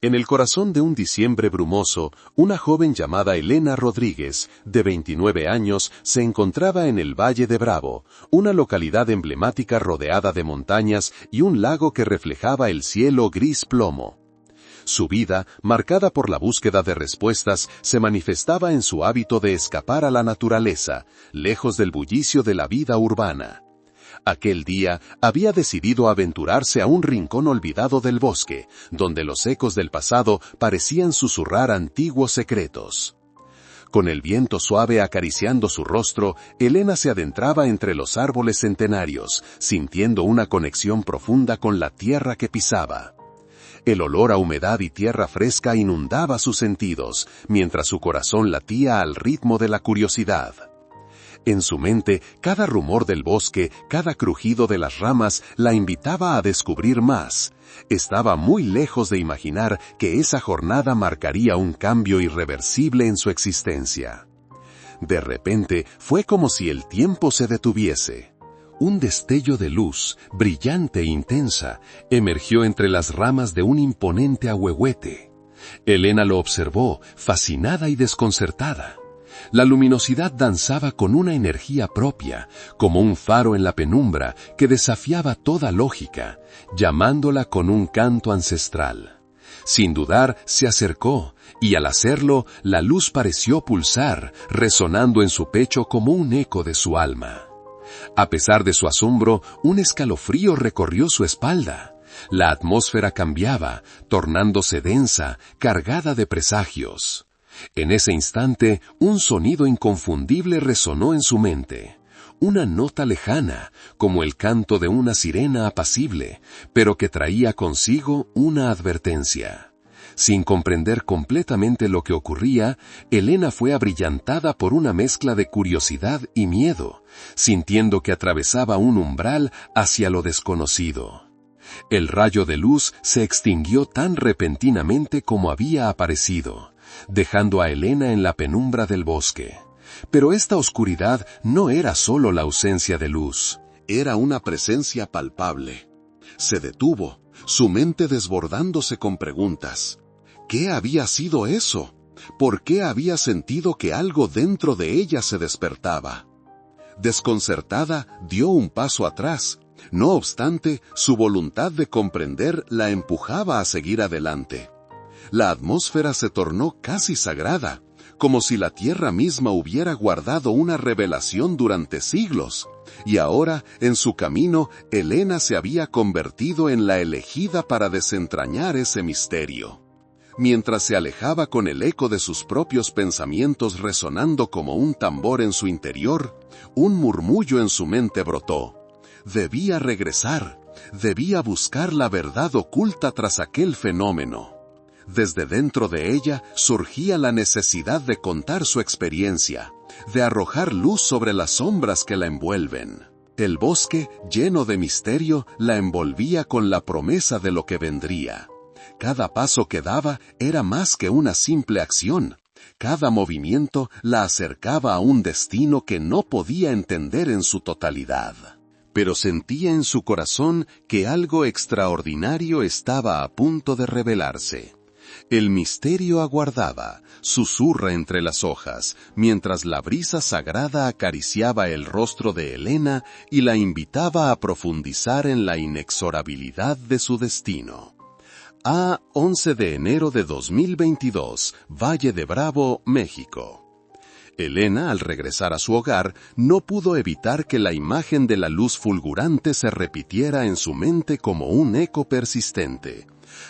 En el corazón de un diciembre brumoso, una joven llamada Elena Rodríguez, de 29 años, se encontraba en el Valle de Bravo, una localidad emblemática rodeada de montañas y un lago que reflejaba el cielo gris plomo. Su vida, marcada por la búsqueda de respuestas, se manifestaba en su hábito de escapar a la naturaleza, lejos del bullicio de la vida urbana. Aquel día había decidido aventurarse a un rincón olvidado del bosque, donde los ecos del pasado parecían susurrar antiguos secretos. Con el viento suave acariciando su rostro, Elena se adentraba entre los árboles centenarios, sintiendo una conexión profunda con la tierra que pisaba. El olor a humedad y tierra fresca inundaba sus sentidos, mientras su corazón latía al ritmo de la curiosidad. En su mente, cada rumor del bosque, cada crujido de las ramas, la invitaba a descubrir más. Estaba muy lejos de imaginar que esa jornada marcaría un cambio irreversible en su existencia. De repente, fue como si el tiempo se detuviese. Un destello de luz, brillante e intensa, emergió entre las ramas de un imponente ahuehuete. Elena lo observó, fascinada y desconcertada. La luminosidad danzaba con una energía propia, como un faro en la penumbra que desafiaba toda lógica, llamándola con un canto ancestral. Sin dudar, se acercó, y al hacerlo, la luz pareció pulsar, resonando en su pecho como un eco de su alma. A pesar de su asombro, un escalofrío recorrió su espalda. La atmósfera cambiaba, tornándose densa, cargada de presagios. En ese instante, un sonido inconfundible resonó en su mente. Una nota lejana, como el canto de una sirena apacible, pero que traía consigo una advertencia. Sin comprender completamente lo que ocurría, Elena fue abrillantada por una mezcla de curiosidad y miedo, sintiendo que atravesaba un umbral hacia lo desconocido. El rayo de luz se extinguió tan repentinamente como había aparecido, dejando a Elena en la penumbra del bosque. Pero esta oscuridad no era solo la ausencia de luz. Era una presencia palpable. Se detuvo, su mente desbordándose con preguntas. ¿Qué había sido eso? ¿Por qué había sentido que algo dentro de ella se despertaba? Desconcertada, dio un paso atrás. No obstante, su voluntad de comprender la empujaba a seguir adelante. La atmósfera se tornó casi sagrada, como si la tierra misma hubiera guardado una revelación durante siglos, y ahora, en su camino, Elena se había convertido en la elegida para desentrañar ese misterio. Mientras se alejaba con el eco de sus propios pensamientos resonando como un tambor en su interior, un murmullo en su mente brotó. Debía regresar, debía buscar la verdad oculta tras aquel fenómeno. Desde dentro de ella surgía la necesidad de contar su experiencia, de arrojar luz sobre las sombras que la envuelven. El bosque, lleno de misterio, la envolvía con la promesa de lo que vendría. Cada paso que daba era más que una simple acción. Cada movimiento la acercaba a un destino que no podía entender en su totalidad. Pero sentía en su corazón que algo extraordinario estaba a punto de revelarse. El misterio aguardaba, susurra entre las hojas, mientras la brisa sagrada acariciaba el rostro de Elena y la invitaba a profundizar en la inexorabilidad de su destino. 11 de enero de 2022, Valle de Bravo, México. Elena, al regresar a su hogar, no pudo evitar que la imagen de la luz fulgurante se repitiera en su mente como un eco persistente.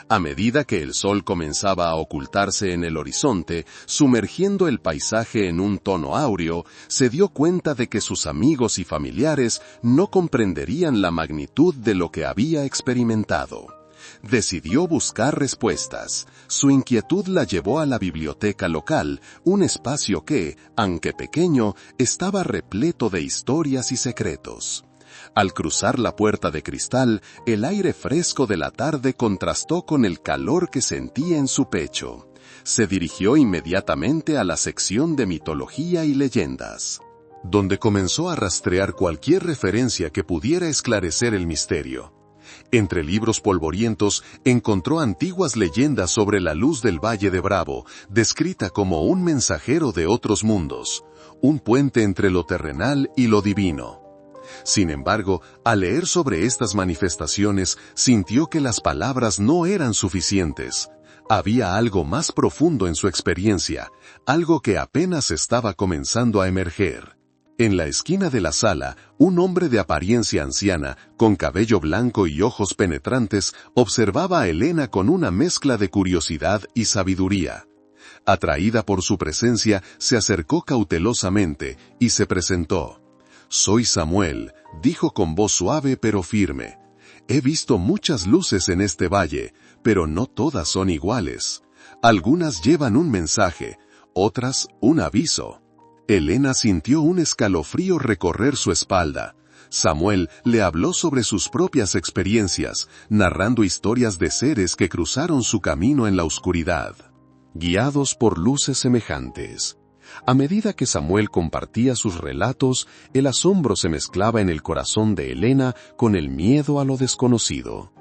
A medida que el sol comenzaba a ocultarse en el horizonte, sumergiendo el paisaje en un tono áureo, se dio cuenta de que sus amigos y familiares no comprenderían la magnitud de lo que había experimentado. Decidió buscar respuestas. Su inquietud la llevó a la biblioteca local, un espacio que, aunque pequeño, estaba repleto de historias y secretos. Al cruzar la puerta de cristal, el aire fresco de la tarde contrastó con el calor que sentía en su pecho. Se dirigió inmediatamente a la sección de mitología y leyendas, donde comenzó a rastrear cualquier referencia que pudiera esclarecer el misterio. Entre libros polvorientos encontró antiguas leyendas sobre la luz del Valle de Bravo, descrita como un mensajero de otros mundos, un puente entre lo terrenal y lo divino. Sin embargo, al leer sobre estas manifestaciones, sintió que las palabras no eran suficientes. Había algo más profundo en su experiencia, algo que apenas estaba comenzando a emerger. En la esquina de la sala, un hombre de apariencia anciana, con cabello blanco y ojos penetrantes, observaba a Elena con una mezcla de curiosidad y sabiduría. Atraída por su presencia, se acercó cautelosamente y se presentó. «Soy Samuel», dijo con voz suave pero firme. «He visto muchas luces en este valle, pero no todas son iguales. Algunas llevan un mensaje, otras un aviso». Elena sintió un escalofrío recorrer su espalda. Samuel le habló sobre sus propias experiencias, narrando historias de seres que cruzaron su camino en la oscuridad, guiados por luces semejantes. A medida que Samuel compartía sus relatos, el asombro se mezclaba en el corazón de Elena con el miedo a lo desconocido.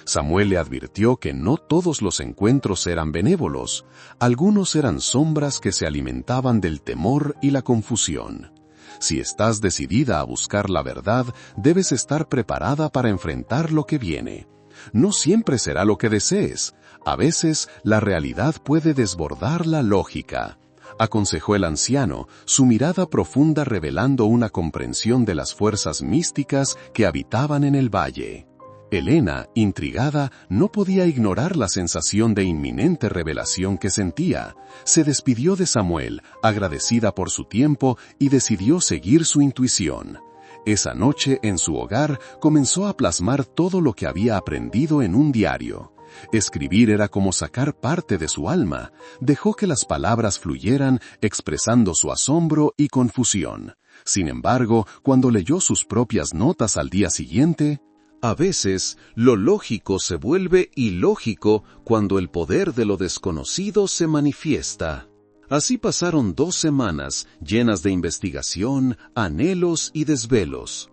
Samuel le advirtió que no todos los encuentros eran benévolos, algunos eran sombras que se alimentaban del temor y la confusión. Si estás decidida a buscar la verdad, debes estar preparada para enfrentar lo que viene. No siempre será lo que desees, a veces la realidad puede desbordar la lógica, aconsejó el anciano, su mirada profunda revelando una comprensión de las fuerzas místicas que habitaban en el valle. Elena, intrigada, no podía ignorar la sensación de inminente revelación que sentía. Se despidió de Samuel, agradecida por su tiempo, y decidió seguir su intuición. Esa noche, en su hogar, comenzó a plasmar todo lo que había aprendido en un diario. Escribir era como sacar parte de su alma. Dejó que las palabras fluyeran, expresando su asombro y confusión. Sin embargo, cuando leyó sus propias notas al día siguiente, a veces, lo lógico se vuelve ilógico cuando el poder de lo desconocido se manifiesta. Así pasaron 2 semanas, llenas de investigación, anhelos y desvelos.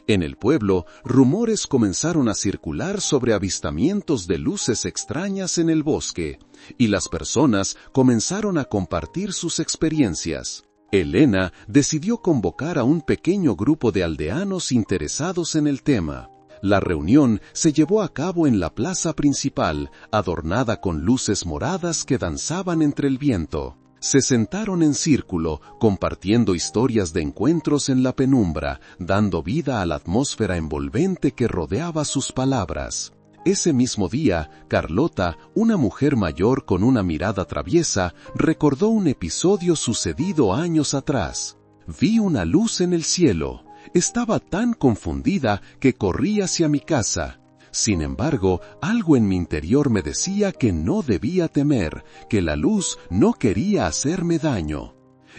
En el pueblo, rumores comenzaron a circular sobre avistamientos de luces extrañas en el bosque, y las personas comenzaron a compartir sus experiencias. Elena decidió convocar a un pequeño grupo de aldeanos interesados en el tema. La reunión se llevó a cabo en la plaza principal, adornada con luces moradas que danzaban entre el viento. Se sentaron en círculo, compartiendo historias de encuentros en la penumbra, dando vida a la atmósfera envolvente que rodeaba sus palabras. Ese mismo día, Carlota, una mujer mayor con una mirada traviesa, recordó un episodio sucedido años atrás. «Vi una luz en el cielo. Estaba tan confundida que corrí hacia mi casa. Sin embargo, algo en mi interior me decía que no debía temer, que la luz no quería hacerme daño».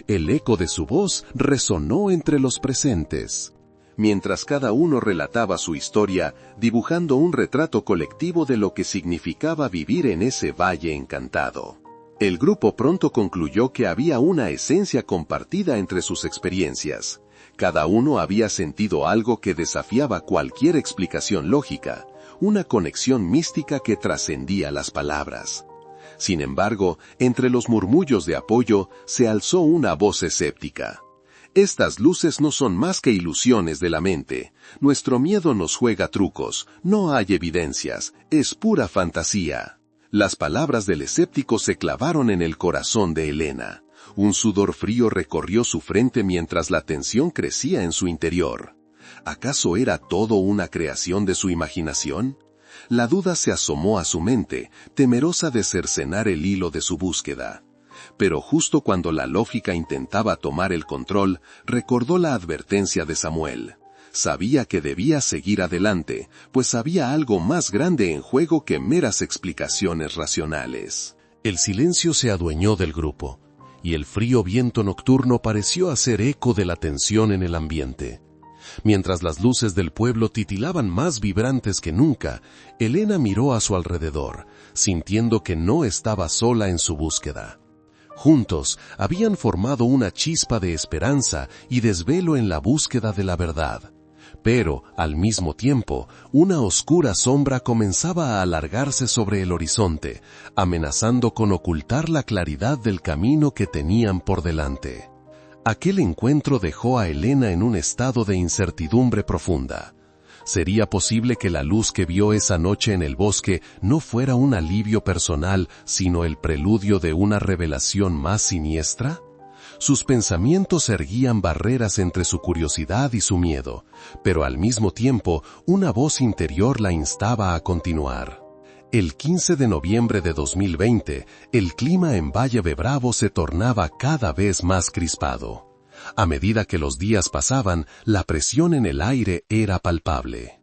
El eco de su voz resonó entre los presentes. Mientras cada uno relataba su historia, dibujando un retrato colectivo de lo que significaba vivir en ese valle encantado. El grupo pronto concluyó que había una esencia compartida entre sus experiencias. Cada uno había sentido algo que desafiaba cualquier explicación lógica, una conexión mística que trascendía las palabras. Sin embargo, entre los murmullos de apoyo, se alzó una voz escéptica. «Estas luces no son más que ilusiones de la mente. Nuestro miedo nos juega trucos, no hay evidencias, es pura fantasía». Las palabras del escéptico se clavaron en el corazón de Elena. Un sudor frío recorrió su frente mientras la tensión crecía en su interior. ¿Acaso era todo una creación de su imaginación? La duda se asomó a su mente, temerosa de cercenar el hilo de su búsqueda. Pero justo cuando la lógica intentaba tomar el control, recordó la advertencia de Samuel. Sabía que debía seguir adelante, pues había algo más grande en juego que meras explicaciones racionales. El silencio se adueñó del grupo, y el frío viento nocturno pareció hacer eco de la tensión en el ambiente. Mientras las luces del pueblo titilaban más vibrantes que nunca, Elena miró a su alrededor, sintiendo que no estaba sola en su búsqueda. Juntos habían formado una chispa de esperanza y desvelo en la búsqueda de la verdad. Pero, al mismo tiempo, una oscura sombra comenzaba a alargarse sobre el horizonte, amenazando con ocultar la claridad del camino que tenían por delante. Aquel encuentro dejó a Elena en un estado de incertidumbre profunda. ¿Sería posible que la luz que vio esa noche en el bosque no fuera un alivio personal, sino el preludio de una revelación más siniestra? Sus pensamientos erguían barreras entre su curiosidad y su miedo, pero al mismo tiempo una voz interior la instaba a continuar. El 15 de noviembre de 2020, el clima en Valle de Bravo se tornaba cada vez más crispado. A medida que los días pasaban, la presión en el aire era palpable.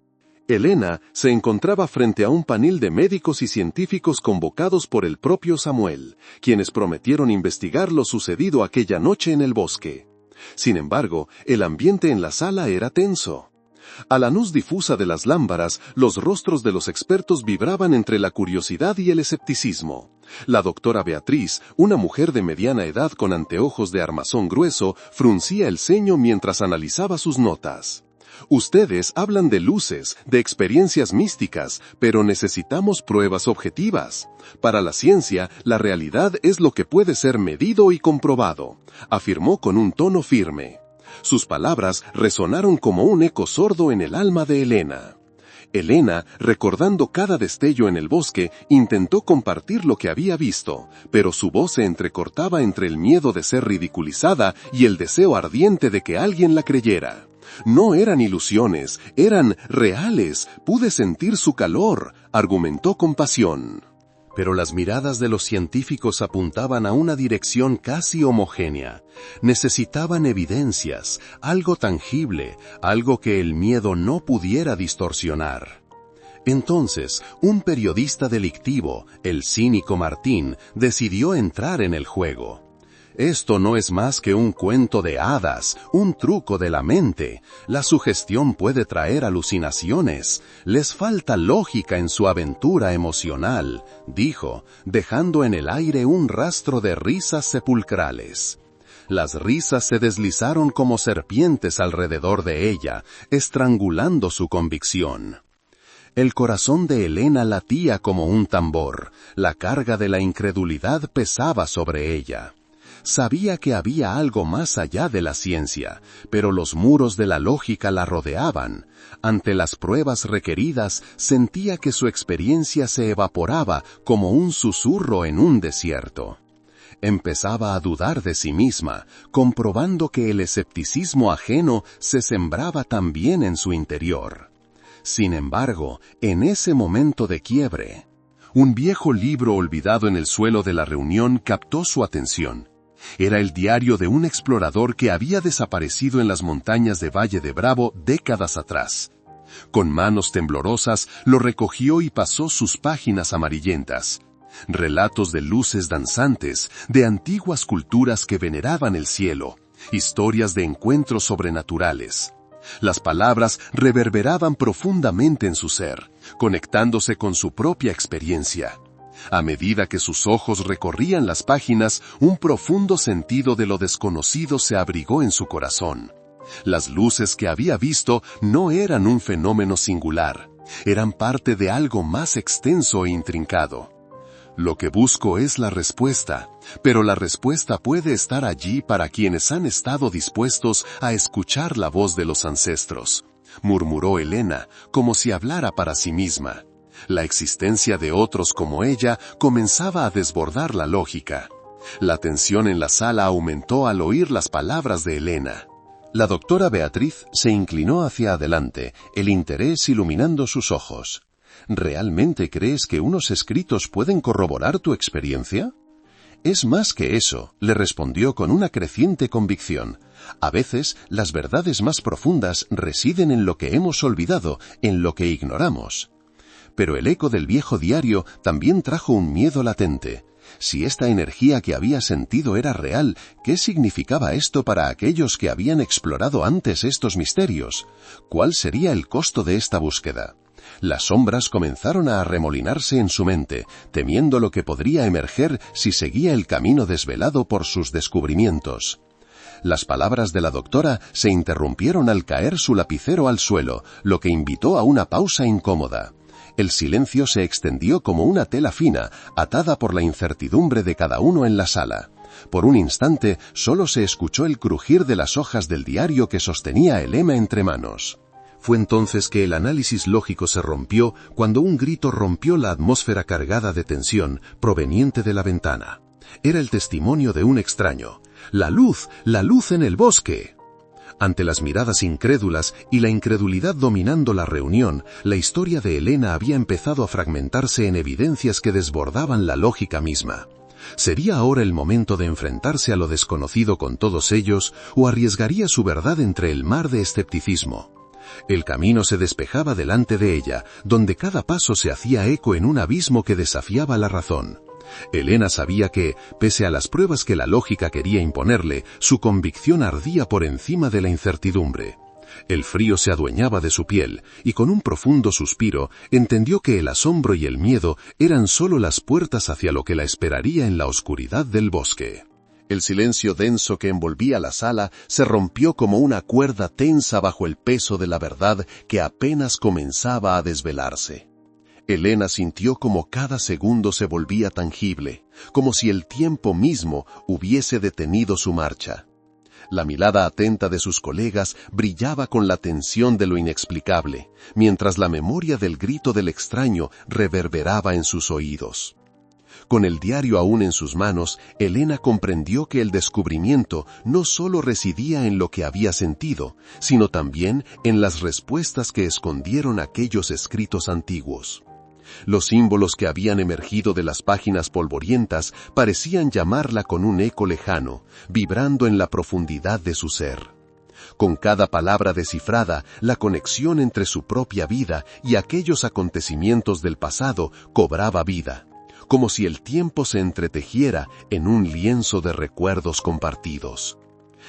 Elena se encontraba frente a un panel de médicos y científicos convocados por el propio Samuel, quienes prometieron investigar lo sucedido aquella noche en el bosque. Sin embargo, el ambiente en la sala era tenso. A la luz difusa de las lámparas, los rostros de los expertos vibraban entre la curiosidad y el escepticismo. La doctora Beatriz, una mujer de mediana edad con anteojos de armazón grueso, fruncía el ceño mientras analizaba sus notas. Ustedes hablan de luces, de experiencias místicas, pero necesitamos pruebas objetivas. Para la ciencia, la realidad es lo que puede ser medido y comprobado, afirmó con un tono firme. Sus palabras resonaron como un eco sordo en el alma de Elena. Elena, recordando cada destello en el bosque, intentó compartir lo que había visto, pero su voz se entrecortaba entre el miedo de ser ridiculizada y el deseo ardiente de que alguien la creyera. No eran ilusiones, eran reales, pude sentir su calor, argumentó con pasión. Pero las miradas de los científicos apuntaban a una dirección casi homogénea. Necesitaban evidencias, algo tangible, algo que el miedo no pudiera distorsionar. Entonces, un periodista delictivo, el cínico Martín, decidió entrar en el juego. Esto no es más que un cuento de hadas, un truco de la mente. La sugestión puede traer alucinaciones. Les falta lógica en su aventura emocional, dijo, dejando en el aire un rastro de risas sepulcrales. Las risas se deslizaron como serpientes alrededor de ella, estrangulando su convicción. El corazón de Elena latía como un tambor. La carga de la incredulidad pesaba sobre ella. Sabía que había algo más allá de la ciencia, pero los muros de la lógica la rodeaban. Ante las pruebas requeridas, sentía que su experiencia se evaporaba como un susurro en un desierto. Empezaba a dudar de sí misma, comprobando que el escepticismo ajeno se sembraba también en su interior. Sin embargo, en ese momento de quiebre, un viejo libro olvidado en el suelo de la reunión captó su atención. Era el diario de un explorador que había desaparecido en las montañas de Valle de Bravo décadas atrás. Con manos temblorosas lo recogió y pasó sus páginas amarillentas. Relatos de luces danzantes, de antiguas culturas que veneraban el cielo, historias de encuentros sobrenaturales. Las palabras reverberaban profundamente en su ser, conectándose con su propia experiencia. A medida que sus ojos recorrían las páginas, un profundo sentido de lo desconocido se abrigó en su corazón. Las luces que había visto no eran un fenómeno singular, eran parte de algo más extenso e intrincado. Lo que busco es la respuesta, pero la respuesta puede estar allí para quienes han estado dispuestos a escuchar la voz de los ancestros, murmuró Elena, como si hablara para sí misma. La existencia de otros como ella comenzaba a desbordar la lógica. La tensión en la sala aumentó al oír las palabras de Elena. La doctora Beatriz se inclinó hacia adelante, el interés iluminando sus ojos. ¿Realmente crees que unos escritos pueden corroborar tu experiencia? Es más que eso, le respondió con una creciente convicción. A veces, las verdades más profundas residen en lo que hemos olvidado, en lo que ignoramos. Pero el eco del viejo diario también trajo un miedo latente. Si esta energía que había sentido era real, ¿qué significaba esto para aquellos que habían explorado antes estos misterios? ¿Cuál sería el costo de esta búsqueda? Las sombras comenzaron a arremolinarse en su mente, temiendo lo que podría emerger si seguía el camino desvelado por sus descubrimientos. Las palabras de la doctora se interrumpieron al caer su lapicero al suelo, lo que invitó a una pausa incómoda. El silencio se extendió como una tela fina, atada por la incertidumbre de cada uno en la sala. Por un instante, solo se escuchó el crujir de las hojas del diario que sostenía Elena entre manos. Fue entonces que el análisis lógico se rompió cuando un grito rompió la atmósfera cargada de tensión proveniente de la ventana. Era el testimonio de un extraño. ¡La luz en el bosque! Ante las miradas incrédulas y la incredulidad dominando la reunión, la historia de Elena había empezado a fragmentarse en evidencias que desbordaban la lógica misma. ¿Sería ahora el momento de enfrentarse a lo desconocido con todos ellos, o arriesgaría su verdad entre el mar de escepticismo? El camino se despejaba delante de ella, donde cada paso se hacía eco en un abismo que desafiaba la razón. Elena sabía que, pese a las pruebas que la lógica quería imponerle, su convicción ardía por encima de la incertidumbre. El frío se adueñaba de su piel, y con un profundo suspiro, entendió que el asombro y el miedo eran solo las puertas hacia lo que la esperaría en la oscuridad del bosque. El silencio denso que envolvía la sala se rompió como una cuerda tensa bajo el peso de la verdad que apenas comenzaba a desvelarse. Elena sintió como cada segundo se volvía tangible, como si el tiempo mismo hubiese detenido su marcha. La mirada atenta de sus colegas brillaba con la tensión de lo inexplicable, mientras la memoria del grito del extraño reverberaba en sus oídos. Con el diario aún en sus manos, Elena comprendió que el descubrimiento no solo residía en lo que había sentido, sino también en las respuestas que escondieron aquellos escritos antiguos. Los símbolos que habían emergido de las páginas polvorientas parecían llamarla con un eco lejano, vibrando en la profundidad de su ser. Con cada palabra descifrada, la conexión entre su propia vida y aquellos acontecimientos del pasado cobraba vida, como si el tiempo se entretejiera en un lienzo de recuerdos compartidos.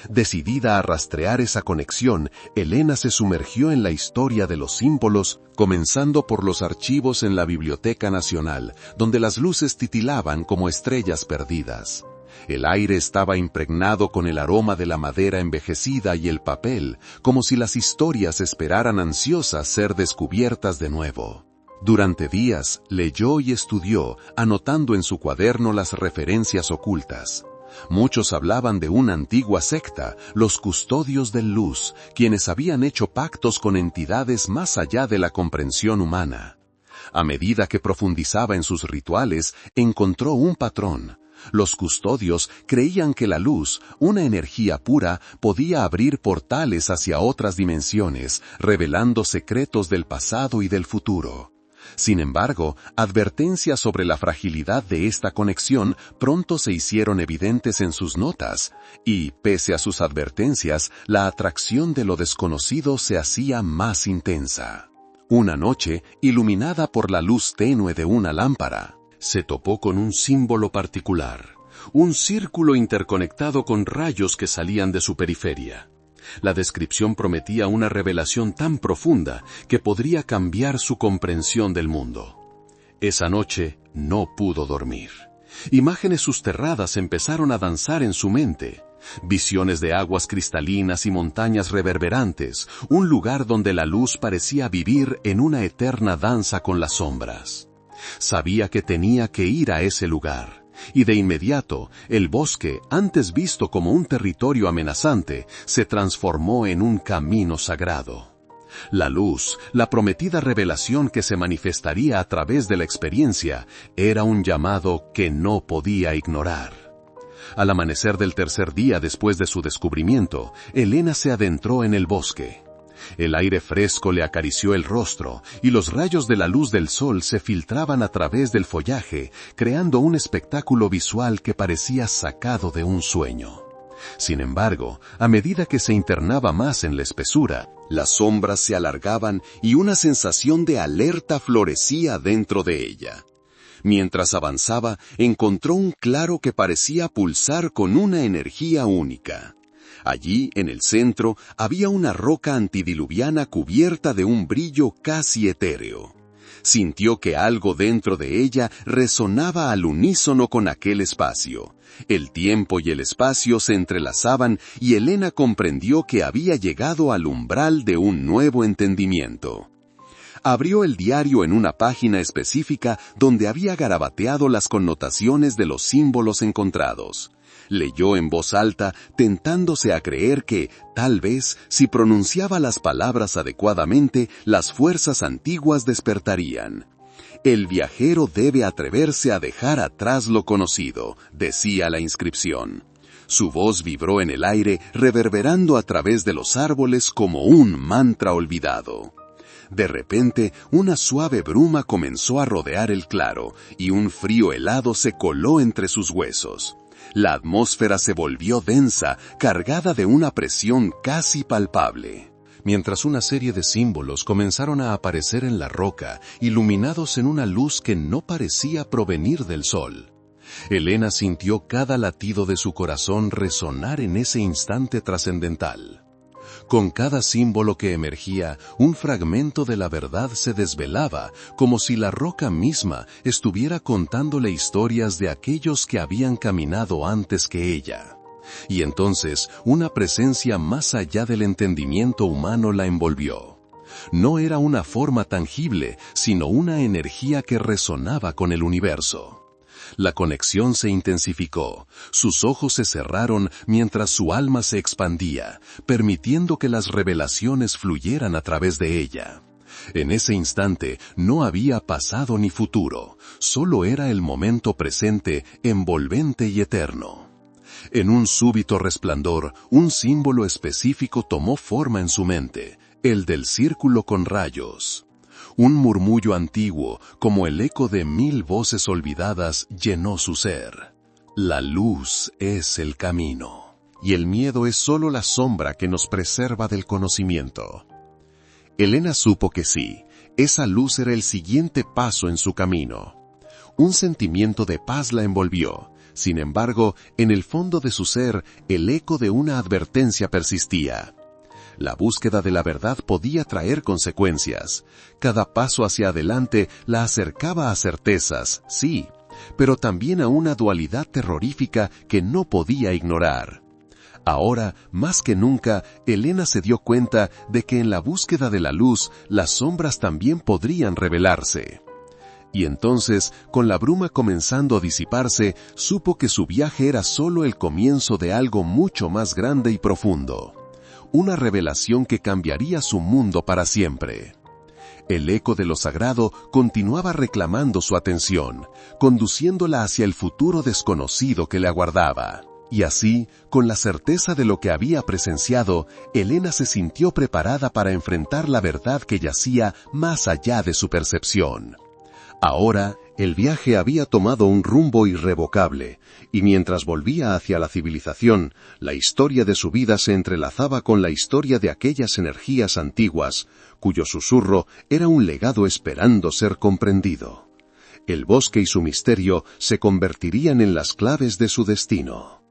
Decidida a rastrear esa conexión, Elena se sumergió en la historia de los símbolos, comenzando por los archivos en la Biblioteca Nacional, donde las luces titilaban como estrellas perdidas. El aire estaba impregnado con el aroma de la madera envejecida y el papel, como si las historias esperaran ansiosas ser descubiertas de nuevo. Durante días, leyó y estudió, anotando en su cuaderno las referencias ocultas. Muchos hablaban de una antigua secta, los Custodios del Luz, quienes habían hecho pactos con entidades más allá de la comprensión humana. A medida que profundizaba en sus rituales, encontró un patrón. Los custodios creían que la luz, una energía pura, podía abrir portales hacia otras dimensiones, revelando secretos del pasado y del futuro. Sin embargo, advertencias sobre la fragilidad de esta conexión pronto se hicieron evidentes en sus notas, y, pese a sus advertencias, la atracción de lo desconocido se hacía más intensa. Una noche, iluminada por la luz tenue de una lámpara, se topó con un símbolo particular, un círculo interconectado con rayos que salían de su periferia. La descripción prometía una revelación tan profunda que podría cambiar su comprensión del mundo. Esa noche no pudo dormir. Imágenes susterradas empezaron a danzar en su mente. Visiones de aguas cristalinas y montañas reverberantes, un lugar donde la luz parecía vivir en una eterna danza con las sombras. Sabía que tenía que ir a ese lugar. Y de inmediato, el bosque, antes visto como un territorio amenazante, se transformó en un camino sagrado. La luz, la prometida revelación que se manifestaría a través de la experiencia, era un llamado que no podía ignorar. Al amanecer del tercer día después de su descubrimiento, Elena se adentró en el bosque. El aire fresco le acarició el rostro, y los rayos de la luz del sol se filtraban a través del follaje, creando un espectáculo visual que parecía sacado de un sueño. Sin embargo, a medida que se internaba más en la espesura, las sombras se alargaban y una sensación de alerta florecía dentro de ella. Mientras avanzaba, encontró un claro que parecía pulsar con una energía única. Allí, en el centro, había una roca antidiluviana cubierta de un brillo casi etéreo. Sintió que algo dentro de ella resonaba al unísono con aquel espacio. El tiempo y el espacio se entrelazaban y Elena comprendió que había llegado al umbral de un nuevo entendimiento. Abrió el diario en una página específica donde había garabateado las connotaciones de los símbolos encontrados. Leyó en voz alta, tentándose a creer que, tal vez, si pronunciaba las palabras adecuadamente, las fuerzas antiguas despertarían. El viajero debe atreverse a dejar atrás lo conocido, decía la inscripción. Su voz vibró en el aire, reverberando a través de los árboles como un mantra olvidado. De repente, una suave bruma comenzó a rodear el claro, y un frío helado se coló entre sus huesos. La atmósfera se volvió densa, cargada de una presión casi palpable. Mientras una serie de símbolos comenzaron a aparecer en la roca, iluminados en una luz que no parecía provenir del sol. Elena sintió cada latido de su corazón resonar en ese instante trascendental. Con cada símbolo que emergía, un fragmento de la verdad se desvelaba, como si la roca misma estuviera contándole historias de aquellos que habían caminado antes que ella. Y entonces, una presencia más allá del entendimiento humano la envolvió. No era una forma tangible, sino una energía que resonaba con el universo. La conexión se intensificó, sus ojos se cerraron mientras su alma se expandía, permitiendo que las revelaciones fluyeran a través de ella. En ese instante no había pasado ni futuro, solo era el momento presente, envolvente y eterno. En un súbito resplandor, un símbolo específico tomó forma en su mente, el del círculo con rayos. Un murmullo antiguo, como el eco de 1000 voces olvidadas, llenó su ser. La luz es el camino, y el miedo es solo la sombra que nos preserva del conocimiento. Elena supo que sí, esa luz era el siguiente paso en su camino. Un sentimiento de paz la envolvió. Sin embargo, en el fondo de su ser, el eco de una advertencia persistía. La búsqueda de la verdad podía traer consecuencias. Cada paso hacia adelante la acercaba a certezas, sí, pero también a una dualidad terrorífica que no podía ignorar. Ahora, más que nunca, Elena se dio cuenta de que en la búsqueda de la luz, las sombras también podrían revelarse. Y entonces, con la bruma comenzando a disiparse, supo que su viaje era solo el comienzo de algo mucho más grande y profundo. Una revelación que cambiaría su mundo para siempre. El eco de lo sagrado continuaba reclamando su atención, conduciéndola hacia el futuro desconocido que le aguardaba. Y así, con la certeza de lo que había presenciado, Elena se sintió preparada para enfrentar la verdad que yacía más allá de su percepción. Ahora, el viaje había tomado un rumbo irrevocable, y mientras volvía hacia la civilización, la historia de su vida se entrelazaba con la historia de aquellas energías antiguas, cuyo susurro era un legado esperando ser comprendido. El bosque y su misterio se convertirían en las claves de su destino.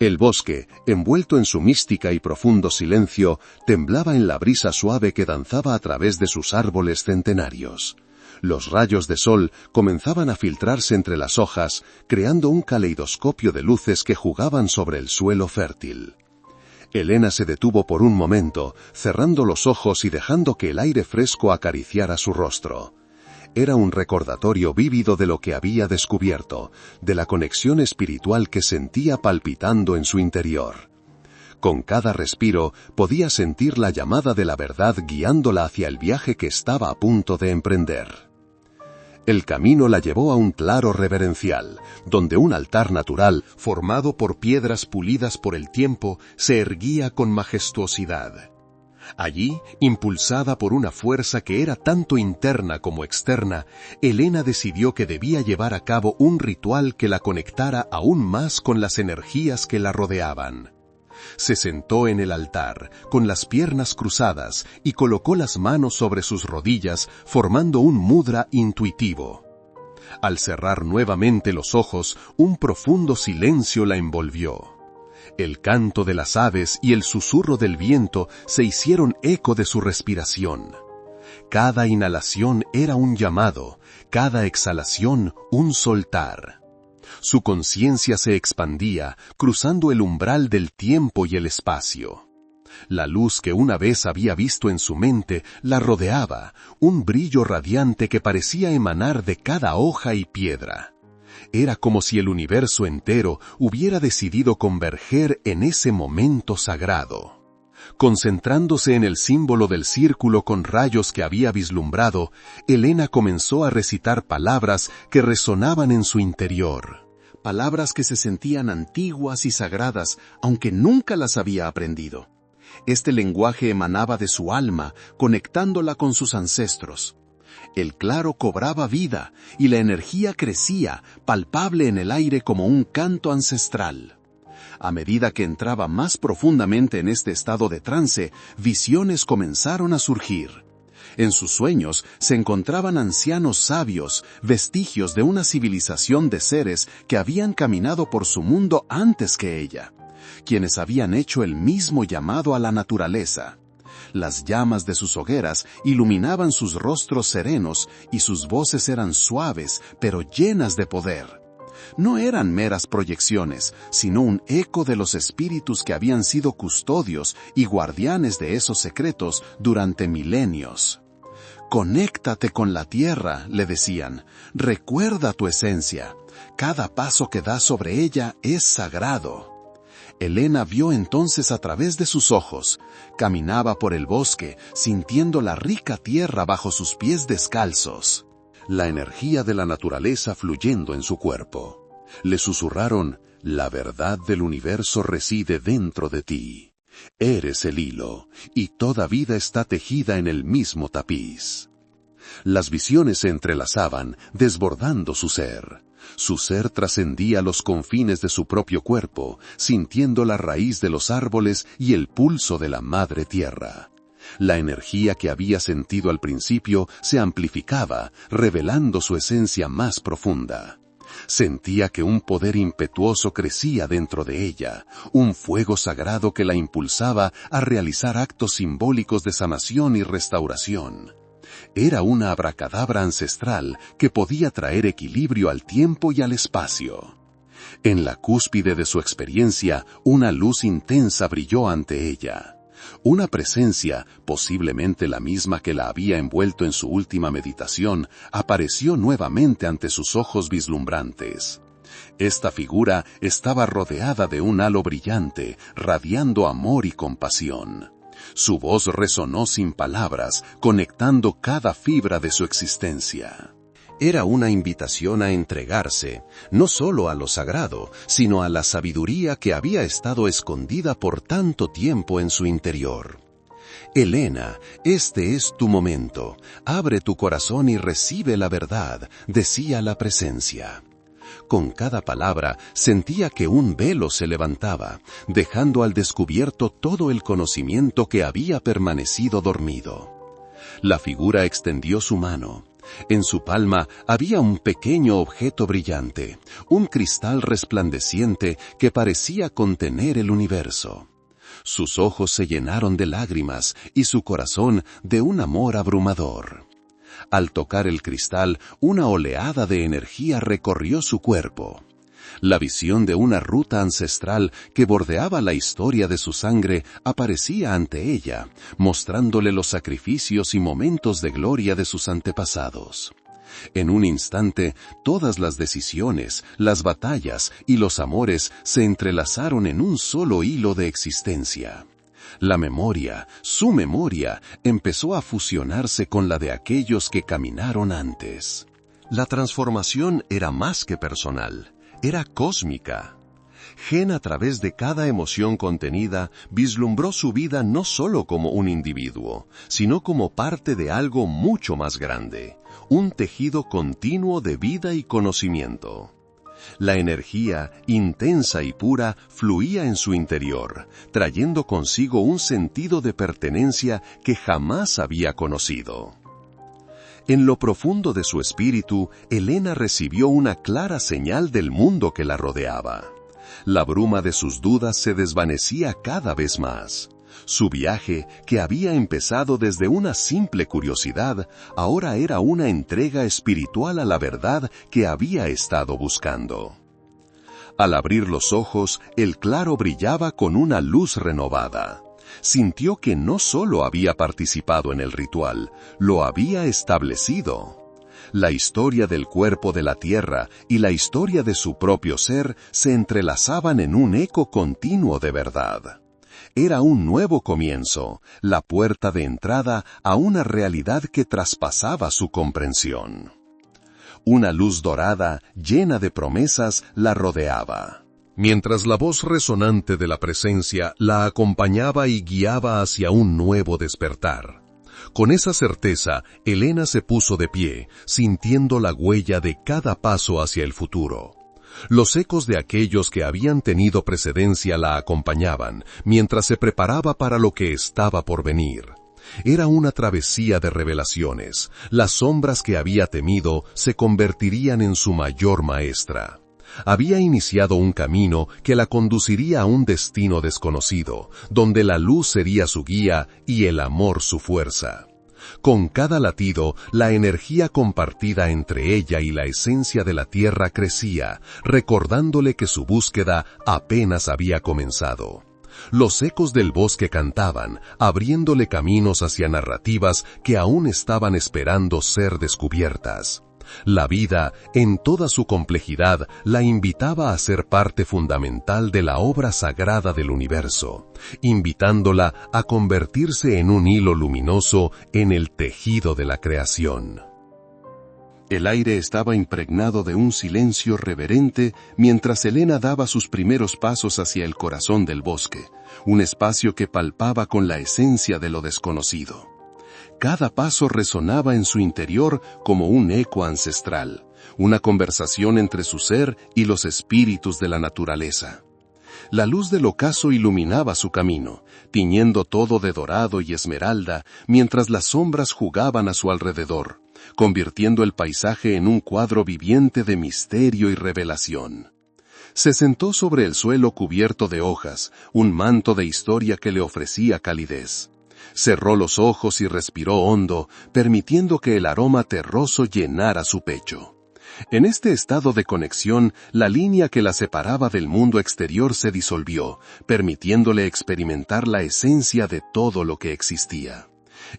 El bosque, envuelto en su mística y profundo silencio, temblaba en la brisa suave que danzaba a través de sus árboles centenarios. Los rayos de sol comenzaban a filtrarse entre las hojas, creando un caleidoscopio de luces que jugaban sobre el suelo fértil. Elena se detuvo por un momento, cerrando los ojos y dejando que el aire fresco acariciara su rostro. Era un recordatorio vívido de lo que había descubierto, de la conexión espiritual que sentía palpitando en su interior. Con cada respiro podía sentir la llamada de la verdad guiándola hacia el viaje que estaba a punto de emprender. El camino la llevó a un claro reverencial, donde un altar natural, formado por piedras pulidas por el tiempo, se erguía con majestuosidad. Allí, impulsada por una fuerza que era tanto interna como externa, Elena decidió que debía llevar a cabo un ritual que la conectara aún más con las energías que la rodeaban. Se sentó en el altar, con las piernas cruzadas, y colocó las manos sobre sus rodillas, formando un mudra intuitivo. Al cerrar nuevamente los ojos, un profundo silencio la envolvió. El canto de las aves y el susurro del viento se hicieron eco de su respiración. Cada inhalación era un llamado, cada exhalación un soltar. Su conciencia se expandía, cruzando el umbral del tiempo y el espacio. La luz que una vez había visto en su mente la rodeaba, un brillo radiante que parecía emanar de cada hoja y piedra. Era como si el universo entero hubiera decidido converger en ese momento sagrado. Concentrándose en el símbolo del círculo con rayos que había vislumbrado, Elena comenzó a recitar palabras que resonaban en su interior. Palabras que se sentían antiguas y sagradas, aunque nunca las había aprendido. Este lenguaje emanaba de su alma, conectándola con sus ancestros. El claro cobraba vida, y la energía crecía, palpable en el aire como un canto ancestral. A medida que entraba más profundamente en este estado de trance, visiones comenzaron a surgir. En sus sueños se encontraban ancianos sabios, vestigios de una civilización de seres que habían caminado por su mundo antes que ella, quienes habían hecho el mismo llamado a la naturaleza. Las llamas de sus hogueras iluminaban sus rostros serenos y sus voces eran suaves, pero llenas de poder. No eran meras proyecciones, sino un eco de los espíritus que habían sido custodios y guardianes de esos secretos durante milenios. «Conéctate con la tierra», le decían, «recuerda tu esencia. Cada paso que das sobre ella es sagrado». Elena vio entonces a través de sus ojos. Caminaba por el bosque, sintiendo la rica tierra bajo sus pies descalzos. La energía de la naturaleza fluyendo en su cuerpo. Le susurraron, «La verdad del universo reside dentro de ti. Eres el hilo, y toda vida está tejida en el mismo tapiz». Las visiones se entrelazaban, desbordando su ser. Su ser trascendía los confines de su propio cuerpo, sintiendo la raíz de los árboles y el pulso de la madre tierra. La energía que había sentido al principio se amplificaba, revelando su esencia más profunda. Sentía que un poder impetuoso crecía dentro de ella, un fuego sagrado que la impulsaba a realizar actos simbólicos de sanación y restauración. Era una abracadabra ancestral que podía traer equilibrio al tiempo y al espacio. En la cúspide de su experiencia, una luz intensa brilló ante ella. Una presencia, posiblemente la misma que la había envuelto en su última meditación, apareció nuevamente ante sus ojos vislumbrantes. Esta figura estaba rodeada de un halo brillante, radiando amor y compasión. Su voz resonó sin palabras, conectando cada fibra de su existencia. Era una invitación a entregarse, no solo a lo sagrado, sino a la sabiduría que había estado escondida por tanto tiempo en su interior. «Elena, este es tu momento. Abre tu corazón y recibe la verdad», decía la presencia. Con cada palabra sentía que un velo se levantaba, dejando al descubierto todo el conocimiento que había permanecido dormido. La figura extendió su mano. En su palma había un pequeño objeto brillante, un cristal resplandeciente que parecía contener el universo. Sus ojos se llenaron de lágrimas y su corazón de un amor abrumador. Al tocar el cristal, una oleada de energía recorrió su cuerpo. La visión de una ruta ancestral que bordeaba la historia de su sangre aparecía ante ella, mostrándole los sacrificios y momentos de gloria de sus antepasados. En un instante, todas las decisiones, las batallas y los amores se entrelazaron en un solo hilo de existencia. La memoria, su memoria, empezó a fusionarse con la de aquellos que caminaron antes. La transformación era más que personal, era cósmica. Gen, a través de cada emoción contenida, vislumbró su vida no solo como un individuo, sino como parte de algo mucho más grande, un tejido continuo de vida y conocimiento. La energía, intensa y pura, fluía en su interior, trayendo consigo un sentido de pertenencia que jamás había conocido. En lo profundo de su espíritu, Elena recibió una clara señal del mundo que la rodeaba. La bruma de sus dudas se desvanecía cada vez más. Su viaje, que había empezado desde una simple curiosidad, ahora era una entrega espiritual a la verdad que había estado buscando. Al abrir los ojos, el claro brillaba con una luz renovada. Sintió que no solo había participado en el ritual, lo había establecido. La historia del cuerpo de la tierra y la historia de su propio ser se entrelazaban en un eco continuo de verdad. Era un nuevo comienzo, la puerta de entrada a una realidad que traspasaba su comprensión. Una luz dorada, llena de promesas, la rodeaba, mientras la voz resonante de la presencia la acompañaba y guiaba hacia un nuevo despertar. Con esa certeza, Elena se puso de pie, sintiendo la huella de cada paso hacia el futuro. Los ecos de aquellos que habían tenido precedencia la acompañaban, mientras se preparaba para lo que estaba por venir. Era una travesía de revelaciones. Las sombras que había temido se convertirían en su mayor maestra. Había iniciado un camino que la conduciría a un destino desconocido, donde la luz sería su guía y el amor su fuerza. Con cada latido, la energía compartida entre ella y la esencia de la tierra crecía, recordándole que su búsqueda apenas había comenzado. Los ecos del bosque cantaban, abriéndole caminos hacia narrativas que aún estaban esperando ser descubiertas. La vida, en toda su complejidad, la invitaba a ser parte fundamental de la obra sagrada del universo, invitándola a convertirse en un hilo luminoso en el tejido de la creación. El aire estaba impregnado de un silencio reverente mientras Elena daba sus primeros pasos hacia el corazón del bosque, un espacio que palpaba con la esencia de lo desconocido. Cada paso resonaba en su interior como un eco ancestral, una conversación entre su ser y los espíritus de la naturaleza. La luz del ocaso iluminaba su camino, tiñendo todo de dorado y esmeralda, mientras las sombras jugaban a su alrededor, convirtiendo el paisaje en un cuadro viviente de misterio y revelación. Se sentó sobre el suelo cubierto de hojas, un manto de historia que le ofrecía calidez. Cerró los ojos y respiró hondo, permitiendo que el aroma terroso llenara su pecho. En este estado de conexión, la línea que la separaba del mundo exterior se disolvió, permitiéndole experimentar la esencia de todo lo que existía.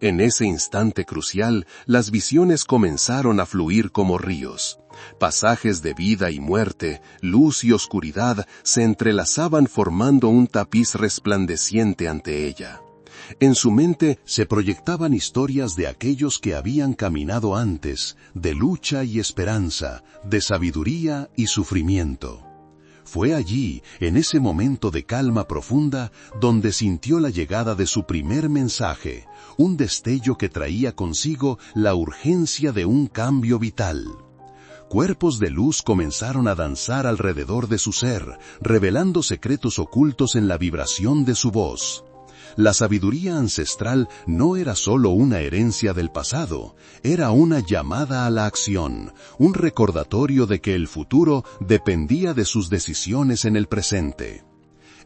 En ese instante crucial, las visiones comenzaron a fluir como ríos. Pasajes de vida y muerte, luz y oscuridad se entrelazaban formando un tapiz resplandeciente ante ella. En su mente se proyectaban historias de aquellos que habían caminado antes, de lucha y esperanza, de sabiduría y sufrimiento. Fue allí, en ese momento de calma profunda, donde sintió la llegada de su primer mensaje, un destello que traía consigo la urgencia de un cambio vital. Cuerpos de luz comenzaron a danzar alrededor de su ser, revelando secretos ocultos en la vibración de su voz. La sabiduría ancestral no era solo una herencia del pasado, era una llamada a la acción, un recordatorio de que el futuro dependía de sus decisiones en el presente.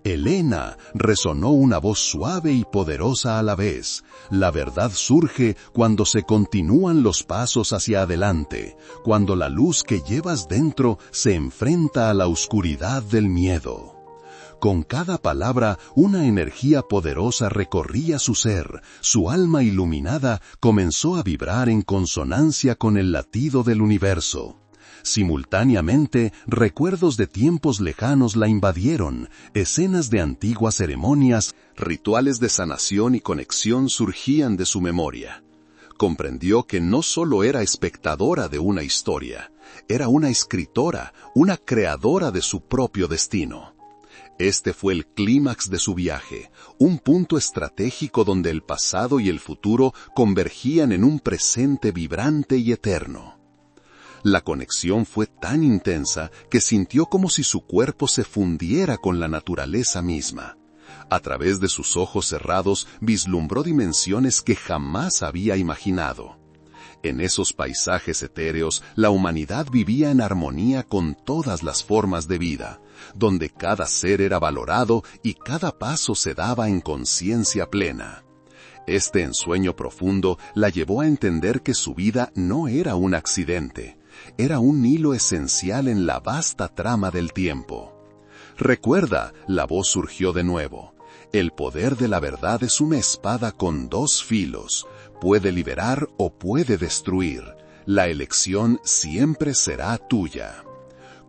Elena, resonó una voz suave y poderosa a la vez. La verdad surge cuando se continúan los pasos hacia adelante, cuando la luz que llevas dentro se enfrenta a la oscuridad del miedo. Con cada palabra, una energía poderosa recorría su ser, su alma iluminada comenzó a vibrar en consonancia con el latido del universo. Simultáneamente, recuerdos de tiempos lejanos la invadieron, escenas de antiguas ceremonias, rituales de sanación y conexión surgían de su memoria. Comprendió que no solo era espectadora de una historia, era una escritora, una creadora de su propio destino. Este fue el clímax de su viaje, un punto estratégico donde el pasado y el futuro convergían en un presente vibrante y eterno. La conexión fue tan intensa que sintió como si su cuerpo se fundiera con la naturaleza misma. A través de sus ojos cerrados vislumbró dimensiones que jamás había imaginado. En esos paisajes etéreos, la humanidad vivía en armonía con todas las formas de vida, donde cada ser era valorado y cada paso se daba en conciencia plena. Este ensueño profundo la llevó a entender que su vida no era un accidente, era un hilo esencial en la vasta trama del tiempo. Recuerda, la voz surgió de nuevo. El poder de la verdad es una espada con dos filos. Puede liberar o puede destruir. La elección siempre será tuya.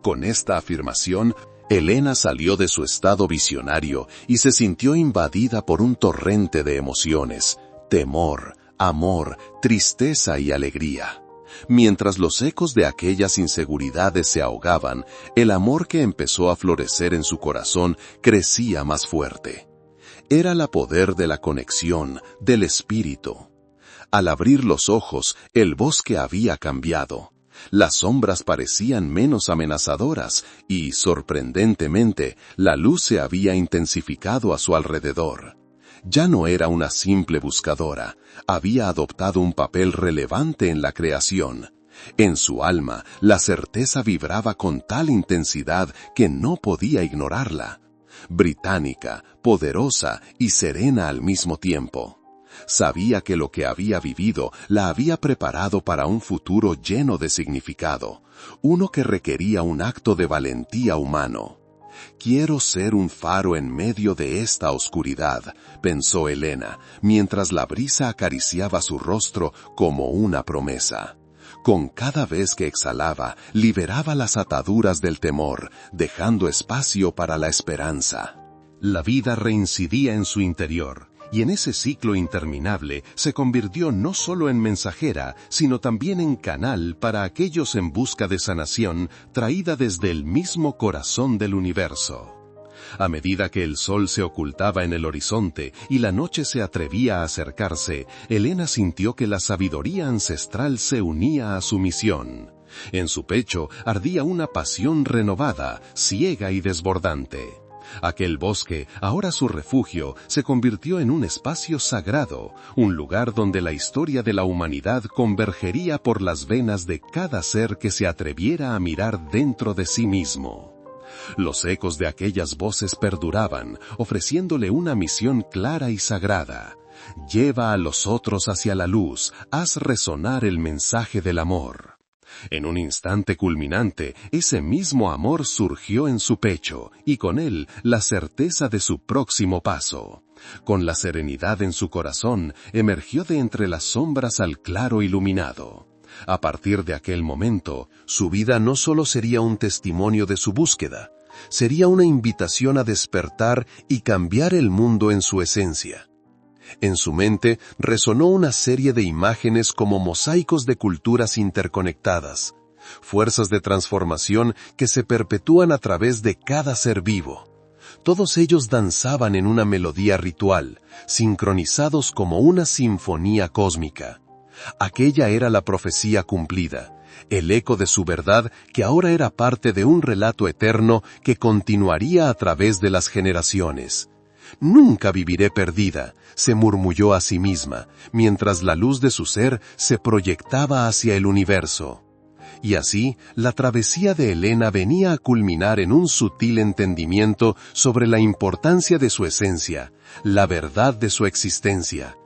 Con esta afirmación, Elena salió de su estado visionario y se sintió invadida por un torrente de emociones: temor, amor, tristeza y alegría. Mientras los ecos de aquellas inseguridades se ahogaban, el amor que empezó a florecer en su corazón crecía más fuerte. Era el poder de la conexión, del espíritu. Al abrir los ojos, el bosque había cambiado. Las sombras parecían menos amenazadoras y, sorprendentemente, la luz se había intensificado a su alrededor. Ya no era una simple buscadora, había adoptado un papel relevante en la creación. En su alma, la certeza vibraba con tal intensidad que no podía ignorarla. Británica, poderosa y serena al mismo tiempo. Sabía que lo que había vivido la había preparado para un futuro lleno de significado, uno que requería un acto de valentía humano. Quiero ser un faro en medio de esta oscuridad, pensó Elena, mientras la brisa acariciaba su rostro como una promesa. Con cada vez que exhalaba, liberaba las ataduras del temor, dejando espacio para la esperanza. La vida reincidía en su interior, y en ese ciclo interminable se convirtió no solo en mensajera, sino también en canal para aquellos en busca de sanación traída desde el mismo corazón del universo. A medida que el sol se ocultaba en el horizonte y la noche se atrevía a acercarse, Elena sintió que la sabiduría ancestral se unía a su misión. En su pecho ardía una pasión renovada, ciega y desbordante. Aquel bosque, ahora su refugio, se convirtió en un espacio sagrado, un lugar donde la historia de la humanidad convergería por las venas de cada ser que se atreviera a mirar dentro de sí mismo. Los ecos de aquellas voces perduraban, ofreciéndole una misión clara y sagrada. Lleva a los otros hacia la luz, haz resonar el mensaje del amor. En un instante culminante, ese mismo amor surgió en su pecho, y con él la certeza de su próximo paso. Con la serenidad en su corazón, emergió de entre las sombras al claro iluminado. A partir de aquel momento, su vida no solo sería un testimonio de su búsqueda, sería una invitación a despertar y cambiar el mundo en su esencia. En su mente resonó una serie de imágenes como mosaicos de culturas interconectadas, fuerzas de transformación que se perpetúan a través de cada ser vivo. Todos ellos danzaban en una melodía ritual, sincronizados como una sinfonía cósmica. Aquella era la profecía cumplida, el eco de su verdad que ahora era parte de un relato eterno que continuaría a través de las generaciones. «Nunca viviré perdida», se murmulló a sí misma, mientras la luz de su ser se proyectaba hacia el universo. Y así, la travesía de Elena venía a culminar en un sutil entendimiento sobre la importancia de su esencia, la verdad de su existencia.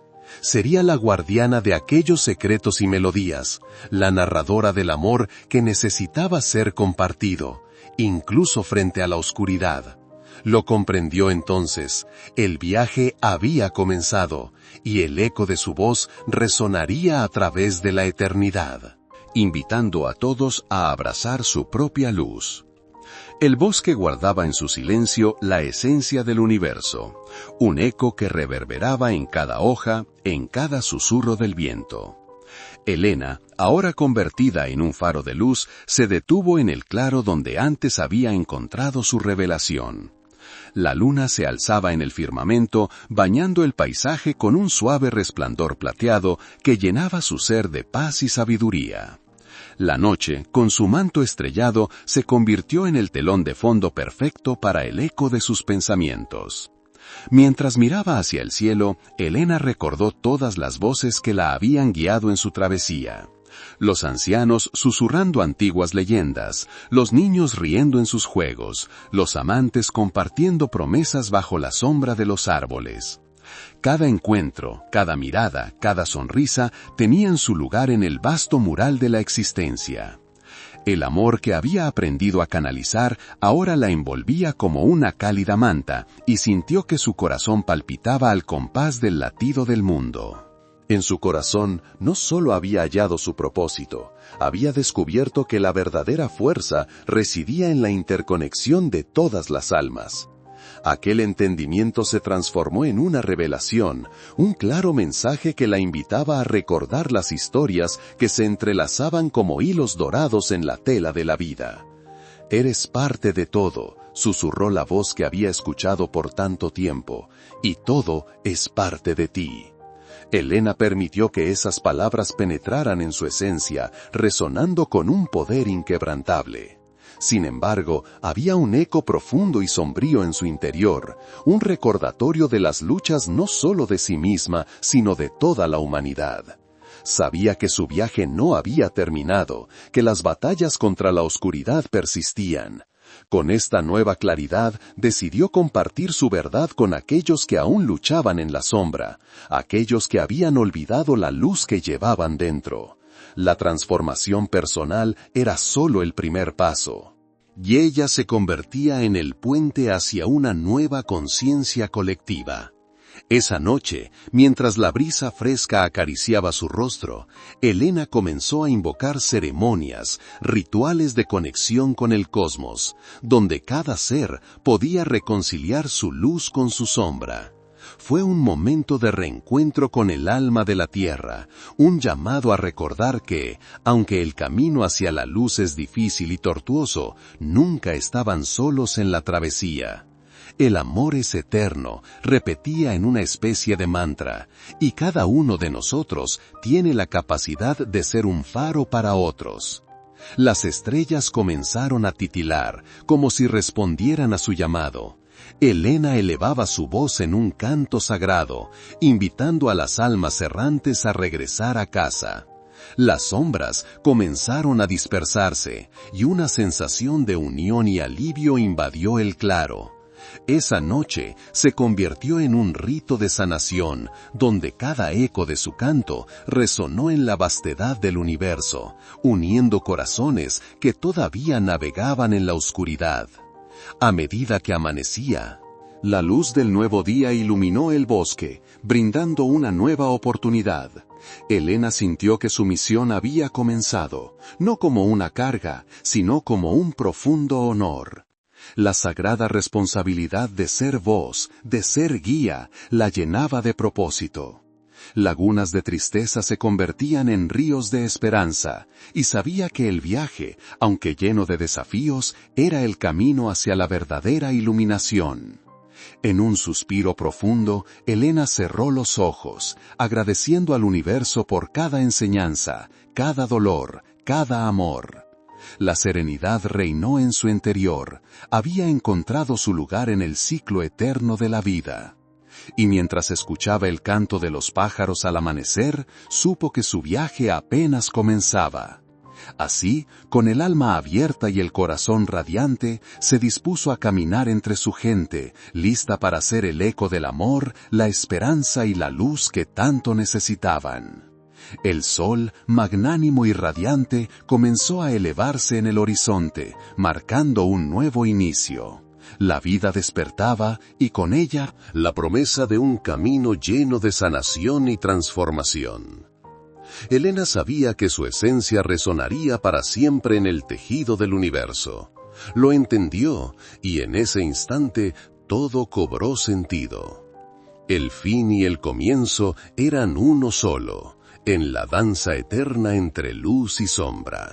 Sería la guardiana de aquellos secretos y melodías, la narradora del amor que necesitaba ser compartido, incluso frente a la oscuridad. Lo comprendió entonces, el viaje había comenzado, y el eco de su voz resonaría a través de la eternidad, invitando a todos a abrazar su propia luz. El bosque guardaba en su silencio la esencia del universo, un eco que reverberaba en cada hoja, en cada susurro del viento. Elena, ahora convertida en un faro de luz, se detuvo en el claro donde antes había encontrado su revelación. La luna se alzaba en el firmamento, bañando el paisaje con un suave resplandor plateado que llenaba su ser de paz y sabiduría. La noche, con su manto estrellado, se convirtió en el telón de fondo perfecto para el eco de sus pensamientos. Mientras miraba hacia el cielo, Elena recordó todas las voces que la habían guiado en su travesía. Los ancianos susurrando antiguas leyendas, los niños riendo en sus juegos, los amantes compartiendo promesas bajo la sombra de los árboles. Cada encuentro, cada mirada, cada sonrisa tenían su lugar en el vasto mural de la existencia. El amor que había aprendido a canalizar ahora la envolvía como una cálida manta y sintió que su corazón palpitaba al compás del latido del mundo. En su corazón no solo había hallado su propósito, había descubierto que la verdadera fuerza residía en la interconexión de todas las almas. Aquel entendimiento se transformó en una revelación, un claro mensaje que la invitaba a recordar las historias que se entrelazaban como hilos dorados en la tela de la vida. «Eres parte de todo», susurró la voz que había escuchado por tanto tiempo, «y todo es parte de ti». Elena permitió que esas palabras penetraran en su esencia, resonando con un poder inquebrantable. Sin embargo, había un eco profundo y sombrío en su interior, un recordatorio de las luchas no solo de sí misma, sino de toda la humanidad. Sabía que su viaje no había terminado, que las batallas contra la oscuridad persistían. Con esta nueva claridad, decidió compartir su verdad con aquellos que aún luchaban en la sombra, aquellos que habían olvidado la luz que llevaban dentro. La transformación personal era solo el primer paso, y ella se convertía en el puente hacia una nueva conciencia colectiva. Esa noche, mientras la brisa fresca acariciaba su rostro, Elena comenzó a invocar ceremonias, rituales de conexión con el cosmos, donde cada ser podía reconciliar su luz con su sombra. Fue un momento de reencuentro con el alma de la tierra, un llamado a recordar que, aunque el camino hacia la luz es difícil y tortuoso, nunca estaban solos en la travesía. El amor es eterno, repetía en una especie de mantra, y cada uno de nosotros tiene la capacidad de ser un faro para otros. Las estrellas comenzaron a titilar, como si respondieran a su llamado. Elena elevaba su voz en un canto sagrado, invitando a las almas errantes a regresar a casa. Las sombras comenzaron a dispersarse, y una sensación de unión y alivio invadió el claro. Esa noche se convirtió en un rito de sanación, donde cada eco de su canto resonó en la vastedad del universo, uniendo corazones que todavía navegaban en la oscuridad. A medida que amanecía, la luz del nuevo día iluminó el bosque, brindando una nueva oportunidad. Elena sintió que su misión había comenzado, no como una carga, sino como un profundo honor. La sagrada responsabilidad de ser voz, de ser guía, la llenaba de propósito. Lagunas de tristeza se convertían en ríos de esperanza, y sabía que el viaje, aunque lleno de desafíos, era el camino hacia la verdadera iluminación. En un suspiro profundo, Elena cerró los ojos, agradeciendo al universo por cada enseñanza, cada dolor, cada amor. La serenidad reinó en su interior, había encontrado su lugar en el ciclo eterno de la vida. Y mientras escuchaba el canto de los pájaros al amanecer, supo que su viaje apenas comenzaba. Así, con el alma abierta y el corazón radiante, se dispuso a caminar entre su gente, lista para ser el eco del amor, la esperanza y la luz que tanto necesitaban. El sol, magnánimo y radiante, comenzó a elevarse en el horizonte, marcando un nuevo inicio. La vida despertaba, y con ella, la promesa de un camino lleno de sanación y transformación. Elena sabía que su esencia resonaría para siempre en el tejido del universo. Lo entendió, y en ese instante todo cobró sentido. El fin y el comienzo eran uno solo, en la danza eterna entre luz y sombra.